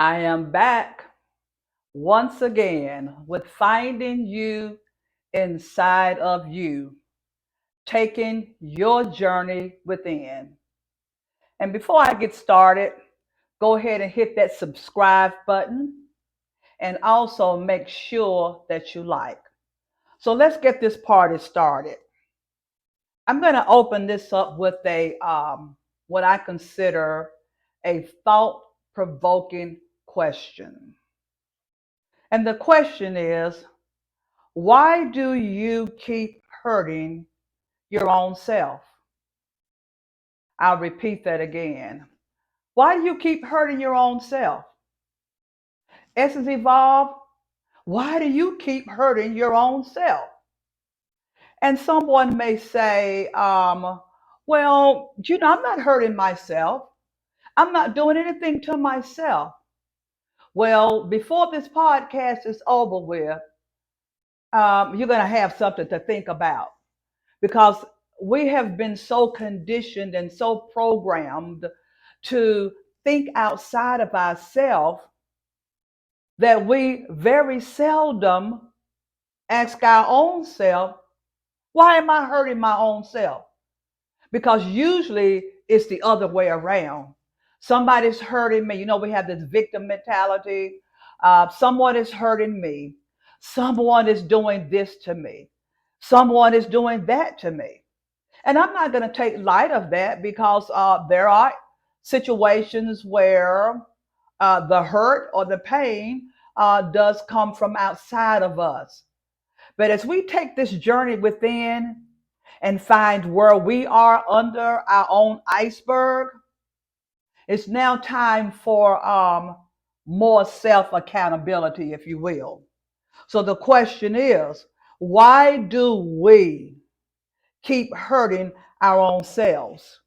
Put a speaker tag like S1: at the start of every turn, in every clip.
S1: I am back once again with finding you inside of you, taking your journey within. And before I get started, go ahead and hit that subscribe button and also make sure that you like. So let's get this party started. I'm going to open this up with a what I consider a thought-provoking question. And the question is, why do you keep hurting your own self? I'll repeat that again. Why do you keep hurting your own self? Essence Evolve, why do you keep hurting your own self? And someone may say, well, I'm not hurting myself. I'm not doing anything to myself. Well, before this podcast is over with, you're going to have something to think about because we have been so conditioned and so programmed to think outside of ourselves that we very seldom ask our own self, why am I hurting my own self? Because usually it's the other way around. Somebody's hurting me. We have this victim mentality. Someone is hurting me. Someone is doing this to me. Someone is doing that to me. And I'm not going to take light of that because there are situations where the hurt or the pain does come from outside of us. But as we take this journey within and find where we are under our own iceberg, it's now time for more self accountability, if you will. So the question is, why do we keep hurting our own selves?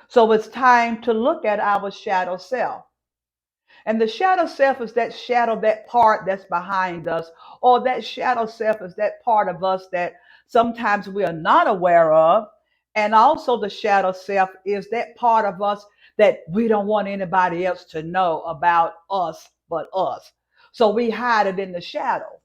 S1: So it's time to look at our shadow self. And the shadow self is that shadow, that part that's behind us, or that shadow self is that part of us that sometimes we are not aware of. And also, the shadow self is that part of us that we don't want anybody else to know about us but us. So we hide it in the shadow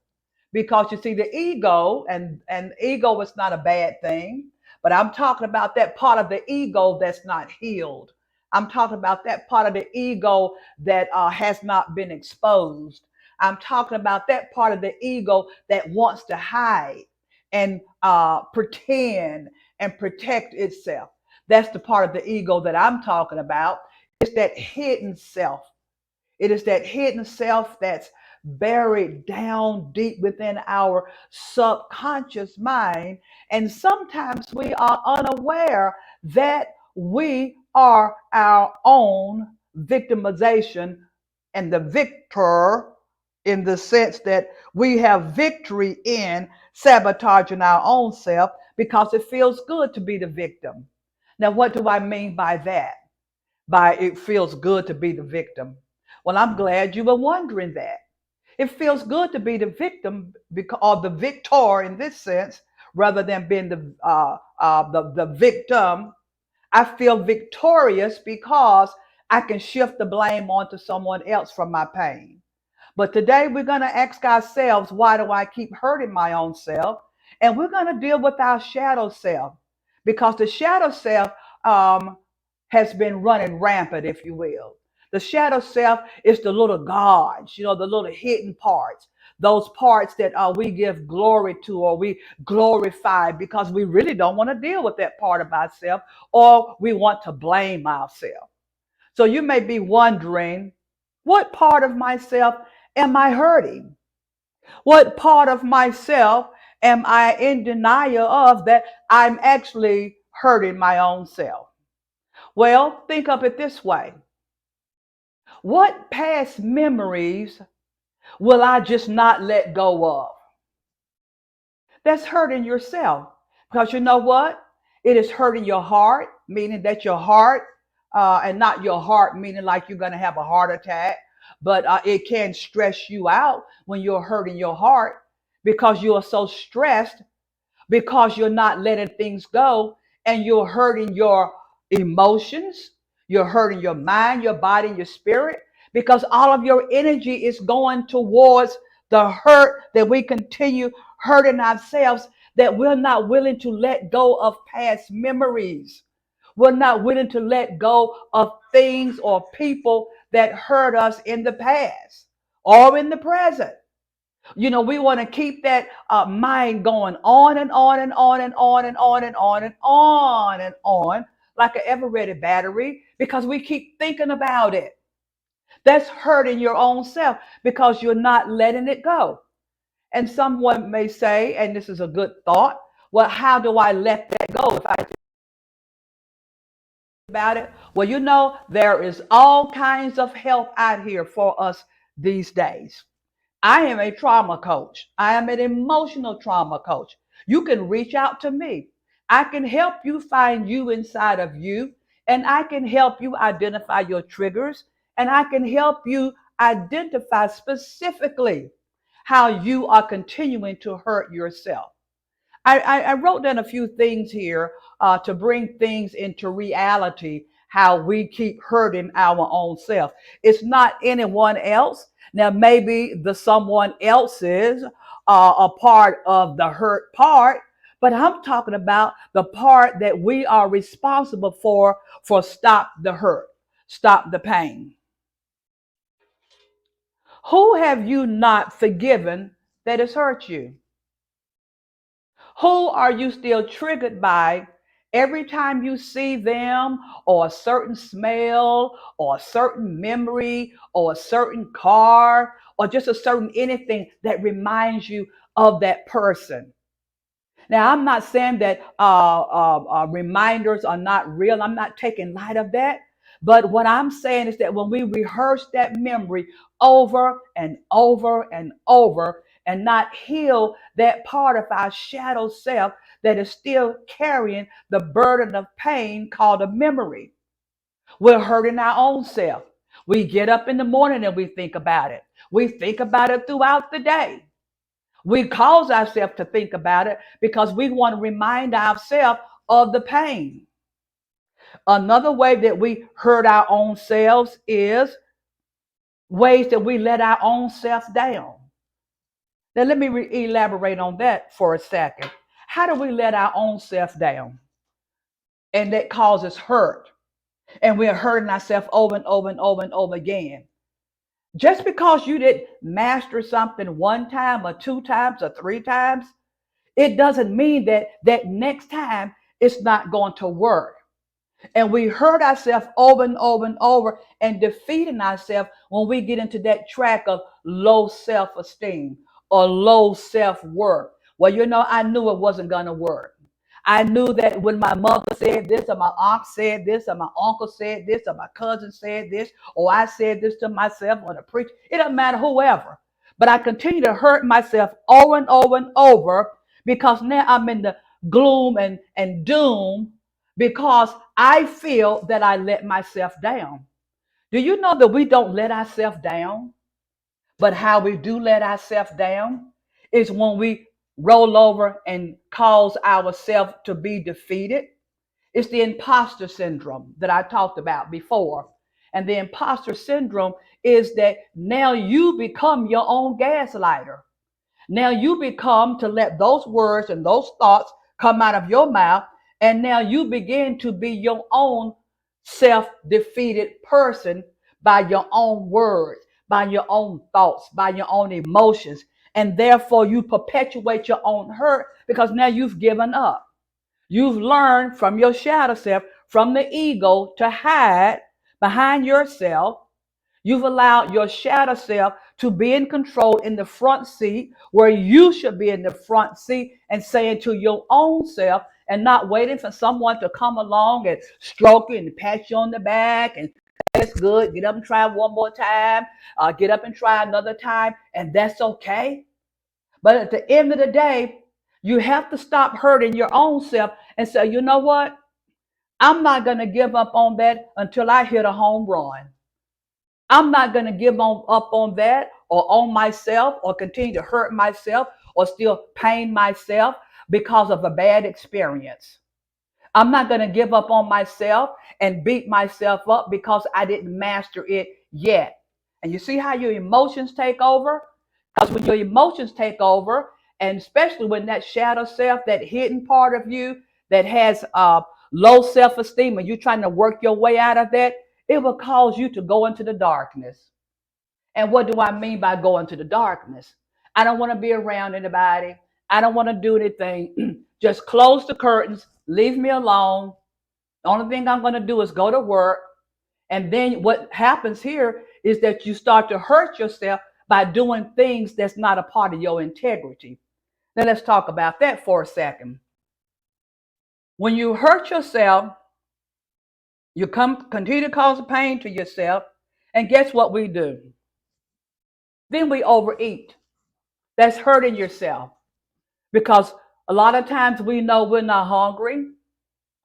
S1: because you see, the ego, and ego is not a bad thing, but I'm talking about that part of the ego that's not healed. I'm talking about that part of the ego that has not been exposed. I'm talking about that part of the ego that wants to hide and pretend and protect itself. That's the part of the ego that I'm talking about. It's that hidden self. It is that hidden self that's buried down deep within our subconscious mind. And sometimes we are unaware that we are our own victimization and the victor, in the sense that we have victory in sabotaging our own self because it feels good to be the victim. Now, what do I mean by that? By it feels good to be the victim. Well, I'm glad you were wondering that. It feels good to be the victim because, or the victor in this sense, rather than being the victim. I feel victorious because I can shift the blame onto someone else from my pain. But today we're going to ask ourselves, why do I keep hurting my own self? And we're going to deal with our shadow self because the shadow self um, has been running rampant, if you will. The shadow self is the little gods, the little hidden parts, those parts that we give glory to or we glorify because we really don't want to deal with that part of ourselves or we want to blame ourselves. So you may be wondering, what part of myself am I hurting? What part of myself am I in denial of that I'm actually hurting my own self? Well, think of it this way. What past memories will I just not let go of? That's hurting yourself because you know what? It is hurting your heart, meaning that your heart, and not your heart, meaning like you're going to have a heart attack, but it can stress you out when you're hurting your heart because you are so stressed because you're not letting things go and you're hurting your emotions, you're hurting your mind, your body, and your spirit because all of your energy is going towards the hurt that we continue hurting ourselves, that we're not willing to let go of past memories. We're not willing to let go of things or people that hurt us in the past or in the present. We want to keep that mind going on and on and on and on and on and on and on and on, like an ever ready battery, because we keep thinking about it. That's hurting your own self because you're not letting it go. And someone may say, and this is a good thought, well, how do I let that go if I think about it? Well, there is all kinds of help out here for us these days. I am a trauma coach. I am an emotional trauma coach. You can reach out to me. I can help you find you inside of you, and I can help you identify your triggers, and I can help you identify specifically how you are continuing to hurt yourself. I wrote down a few things here to bring things into reality, how we keep hurting our own self. It's not anyone else. Now, maybe the someone else is a part of the hurt part, but I'm talking about the part that we are responsible for stop the hurt, stop the pain. Who have you not forgiven that has hurt you? Who are you still triggered by every time you see them, or a certain smell, or a certain memory, or a certain car, or just a certain anything that reminds you of that person? Now, I'm not saying that reminders are not real. I'm not taking light of that. But what I'm saying is that when we rehearse that memory over and over and over and not heal that part of our shadow self that is still carrying the burden of pain called a memory, we're hurting our own self. We get up in the morning and we think about it. We think about it throughout the day. We cause ourselves to think about it because we want to remind ourselves of the pain. Another way that we hurt our own selves is ways that we let our own self down. Now, let me elaborate on that for a second. How do we let our own self down? And that causes hurt. And we're hurting ourselves over and over and over and over again. Just because you didn't master something one time or two times or three times, it doesn't mean that that next time it's not going to work. And we hurt ourselves over and over and over and defeating ourselves when we get into that track of low self-esteem or low self-worth. Well, I knew it wasn't going to work. I knew that when my mother said this, or my aunt said this, or my uncle said this, or my cousin said this, or I said this to myself, or the preacher, it doesn't matter whoever. But I continue to hurt myself over and over and over because now I'm in the gloom and doom because I feel that I let myself down. Do you know that we don't let ourselves down? But how we do let ourselves down is when we roll over and cause ourselves to be defeated. It's the imposter syndrome that I talked about before. And the imposter syndrome is that now you become your own gaslighter. Now you become to let those words and those thoughts come out of your mouth. And now you begin to be your own self-defeated person by your own words, by your own thoughts, by your own emotions. And therefore you perpetuate your own hurt because now you've given up. You've learned from your shadow self, from the ego, to hide behind yourself. You've allowed your shadow self to be in control in the front seat where you should be in the front seat and saying to your own self and not waiting for someone to come along and stroke you and pat you on the back and that's good. Get up and try one more time. Get up and try another time, and that's okay. But at the end of the day, you have to stop hurting your own self and say, you know what? I'm not going to give up on that until I hit a home run. I'm not going to give up on that or on myself or continue to hurt myself or still pain myself because of a bad experience. I'm not going to give up on myself and beat myself up because I didn't master it yet. And you see how your emotions take over? Because when your emotions take over, and especially when that shadow self, that hidden part of you that has low self-esteem, and you're trying to work your way out of that, it will cause you to go into the darkness. And what do I mean by go into the darkness? I don't want to be around anybody. I don't want to do anything. Just close the curtains, leave me alone. The only thing I'm going to do is go to work. And then what happens here is that you start to hurt yourself by doing things that's not a part of your integrity. Now let's talk about that for a second. When you hurt yourself, you continue to cause pain to yourself. And guess what we do? Then we overeat. That's hurting yourself because a lot of times we know we're not hungry.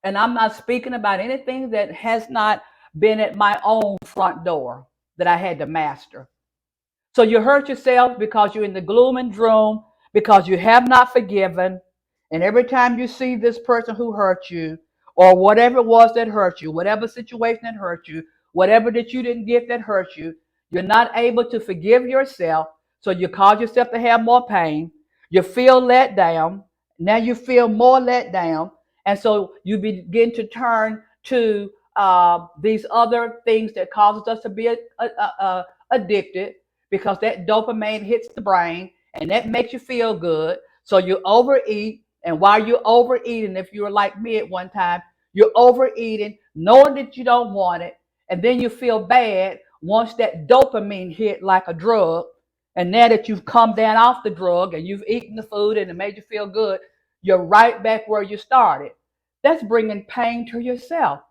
S1: And I'm not speaking about anything that has not been at my own front door that I had to master. So you hurt yourself because you're in the gloom and doom, because you have not forgiven. And every time you see this person who hurt you, or whatever it was that hurt you, whatever situation that hurt you, whatever that you didn't get that hurt you, you're not able to forgive yourself. So you cause yourself to have more pain. You feel let down. Now you feel more let down. And so you begin to turn to these other things that causes us to be addicted, because that dopamine hits the brain and that makes you feel good. So you overeat. And while you're overeating, if you were like me at one time, you're overeating, knowing that you don't want it. And then you feel bad once that dopamine hit like a drug. And now that you've come down off the drug and you've eaten the food and it made you feel good, you're right back where you started. That's bringing pain to yourself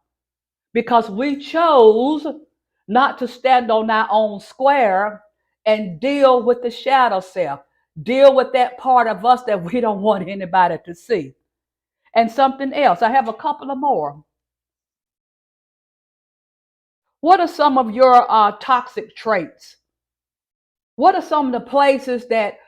S1: because we chose not to stand on our own square and deal with the shadow self, deal with that part of us that we don't want anybody to see. And something else, I have a couple of more. What are some of your toxic traits? What are some of the places that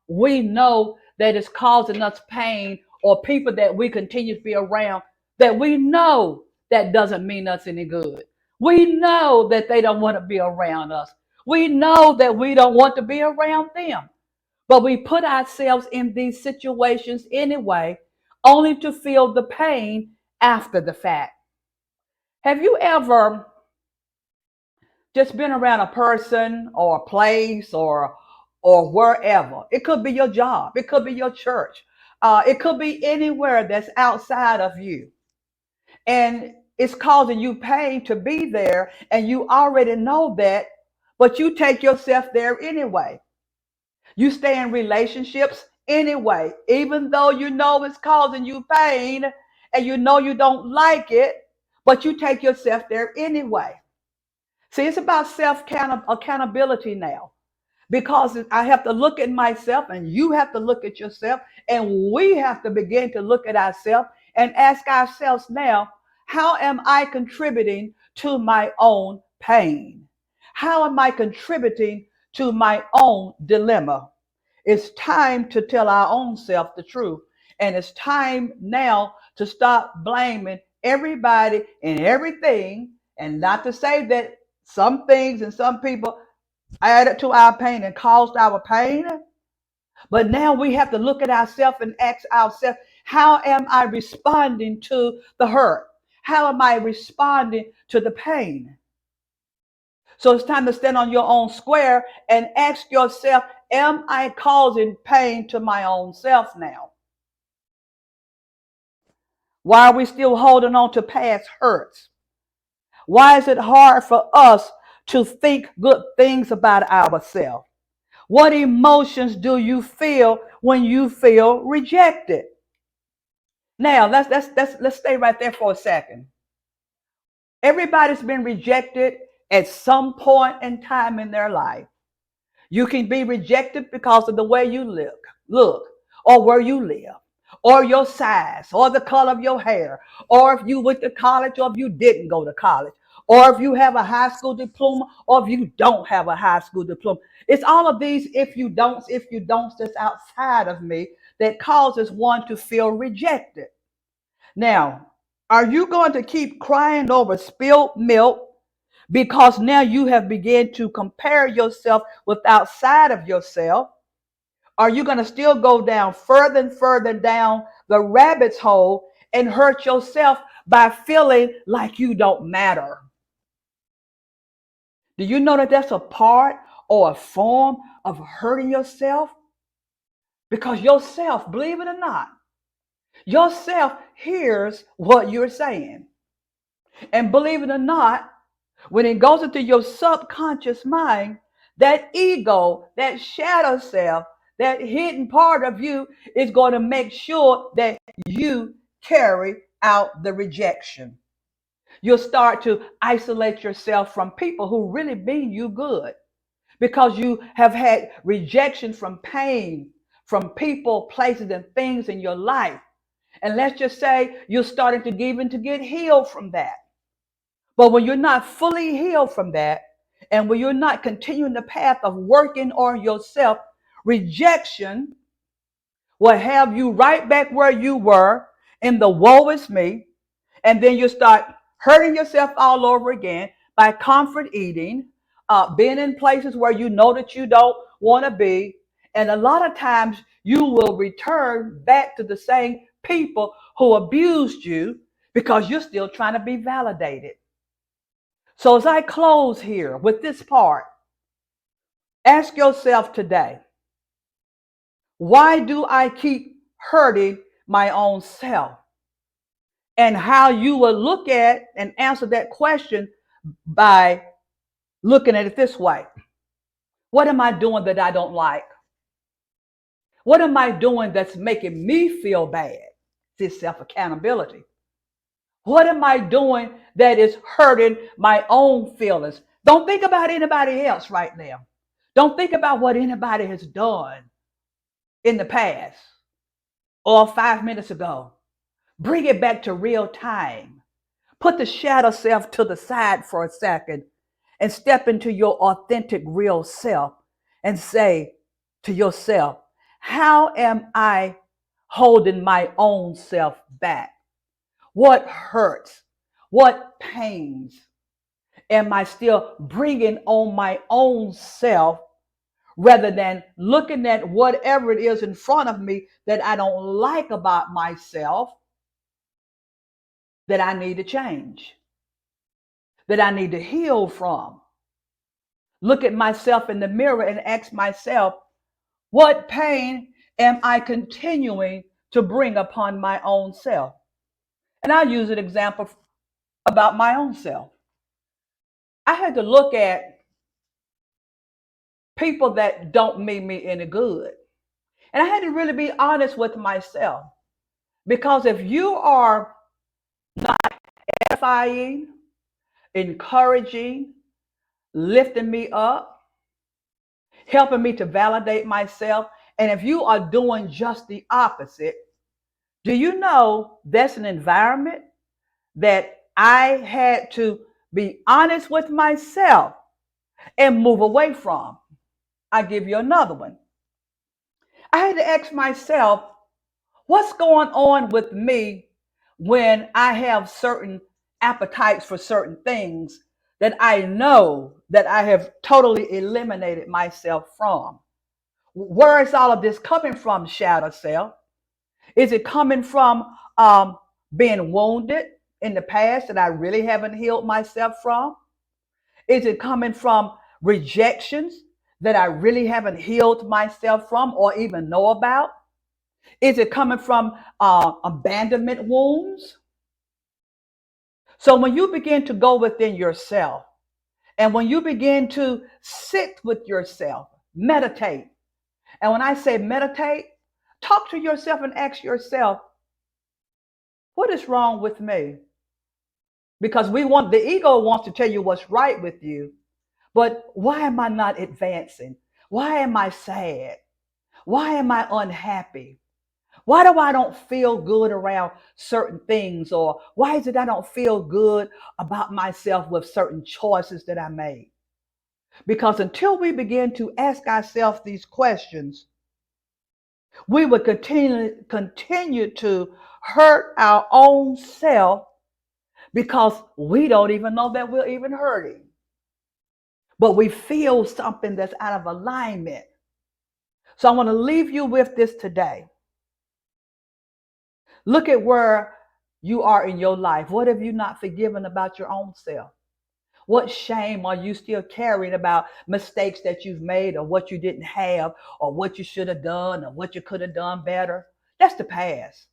S1: we know that is causing us pain, or people that we continue to be around that we know that doesn't mean us any good? We know that they don't want to be around us. We know that we don't want to be around them. But we put ourselves in these situations anyway, only to feel the pain after the fact. Have you ever just been around a person or a place or wherever? It could be your job, it could be your church, it could be anywhere that's outside of you, and it's causing you pain to be there, and you already know that, but you take yourself there anyway. You stay in relationships anyway, even though you know it's causing you pain and you know you don't like it, but you take yourself there anyway. See, it's about self accountability now, because I have to look at myself and you have to look at yourself, and we have to begin to look at ourselves and ask ourselves now, how am I contributing to my own pain? How am I contributing to my own dilemma? It's time to tell our own self the truth. And it's time now to stop blaming everybody and everything. And not to say that some things and some people added to our pain and caused our pain. But now we have to look at ourselves and ask ourselves, how am I responding to the hurt? How am I responding to the pain? So it's time to stand on your own square and ask yourself, am I causing pain to my own self now? Why are we still holding on to past hurts? Why is it hard for us to think good things about ourselves? What emotions do you feel when you feel rejected? Now, let's stay right there for a second. Everybody's been rejected at some point in time in their life. You can be rejected because of the way you look, or where you live, or your size, or the color of your hair, or if you went to college, or if you didn't go to college, or if you have a high school diploma, or if you don't have a high school diploma. It's all of these if you don't that's outside of me that causes one to feel rejected. Now, are you going to keep crying over spilled milk because now you have begun to compare yourself with outside of yourself? Are you going to still go down further and further down the rabbit's hole and hurt yourself by feeling like you don't matter? Do you know that that's a part or a form of hurting yourself? Because yourself, believe it or not, yourself hears what you're saying. And believe it or not, when it goes into your subconscious mind, that ego, that shadow self, that hidden part of you is going to make sure that you carry out the rejection. You'll start to isolate yourself from people who really mean you good because you have had rejection from pain, from people, places, and things in your life. And let's just say you're starting to even to get healed from that. But when you're not fully healed from that, and when you're not continuing the path of working on yourself, rejection will have you right back where you were in the woe is me. And then you start hurting yourself all over again by comfort eating, being in places where you know that you don't want to be. And a lot of times you will return back to the same people who abused you because you're still trying to be validated. So as I close here with this part, ask yourself today, why do I keep hurting my own self? And how you will look at and answer that question by looking at it this way. What am I doing that I don't like? What am I doing that's making me feel bad? This self-accountability. What am I doing that is hurting my own feelings? Don't think about anybody else right now. Don't think about what anybody has done in the past or 5 minutes ago. Bring it back to real time. Put the shadow self to the side for a second and step into your authentic real self and say to yourself, how am I holding my own self back? What hurts? What pains am I still bringing on my own self rather than looking at whatever it is in front of me that I don't like about myself that I need to change, that I need to heal from? Look at myself in the mirror and ask myself, what pain am I continuing to bring upon my own self? And I'll use an example about my own self. I had to look at people that don't mean me any good. And I had to really be honest with myself. Because if you are not edifying, encouraging, lifting me up, helping me to validate myself, and if you are doing just the opposite, do you know that's an environment that I had to be honest with myself and move away from? I give you another one. I had to ask myself, what's going on with me when I have certain appetites for certain things that I know that I have totally eliminated myself from? Where is all of this coming from, shadow self? Is it coming from being wounded in the past that I really haven't healed myself from? Is it coming from rejections that I really haven't healed myself from or even know about? Is it coming from abandonment wounds? So when you begin to go within yourself and when you begin to sit with yourself, meditate. And when I say meditate, talk to yourself and ask yourself, what is wrong with me? Because the ego wants to tell you what's right with you, but why am I not advancing? Why am I sad? Why am I unhappy? Why do I don't feel good around certain things? Or why is it I don't feel good about myself with certain choices that I made? Because until we begin to ask ourselves these questions, we will continue to hurt our own self because we don't even know that we're even hurting. but we feel something that's out of alignment. So I want to leave you with this today. Look at where you are in your life. What have you not forgiven about your own self? What shame are you still carrying about mistakes that you've made, or what you didn't have, or what you should have done, or what you could have done better? That's the past.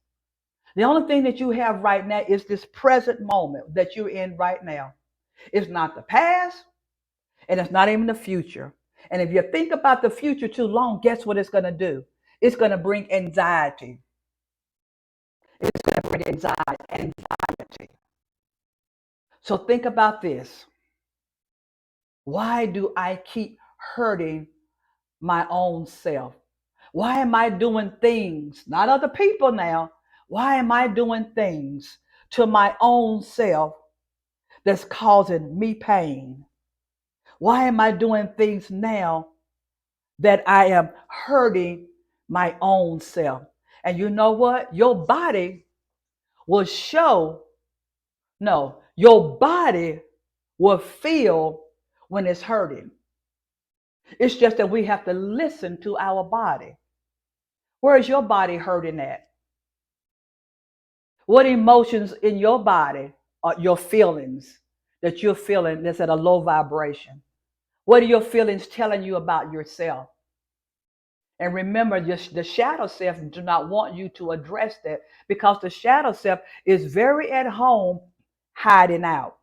S1: The only thing that you have right now is this present moment that you're in right now. It's not the past, and it's not even the future. And if you think about the future too long, guess what it's going to do? It's going to bring anxiety. It's going to bring anxiety. So think about this. Why do I keep hurting my own self? Why am I doing things, not other people now? Why am I doing things to my own self that's causing me pain? Why am I doing things now that I am hurting my own self? And you know what? Your body will show, no, your body will feel when it's hurting. It's just that we have to listen to our body. Where is your body hurting at? What emotions in your body are your feelings that you're feeling that's at a low vibration? What are your feelings telling you about yourself? And remember, the shadow self do not want you to address that, because the shadow self is very at home hiding out.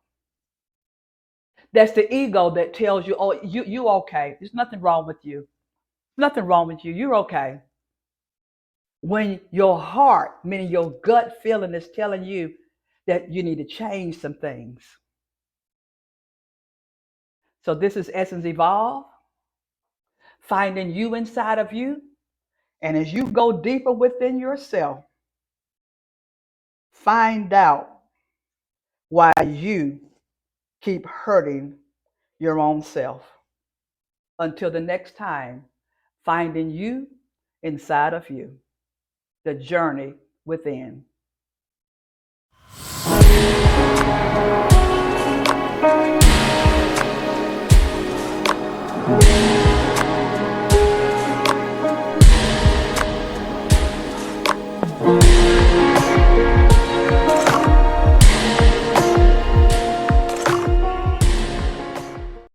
S1: That's the ego that tells you, oh, you okay. There's nothing wrong with you. Nothing wrong with you. You're okay. When your heart, meaning your gut feeling, is telling you that you need to change some things. So this is Essence Evolve, finding you inside of you. And as you go deeper within yourself, find out why you keep hurting your own self. Until the next time, finding you inside of you, the journey within.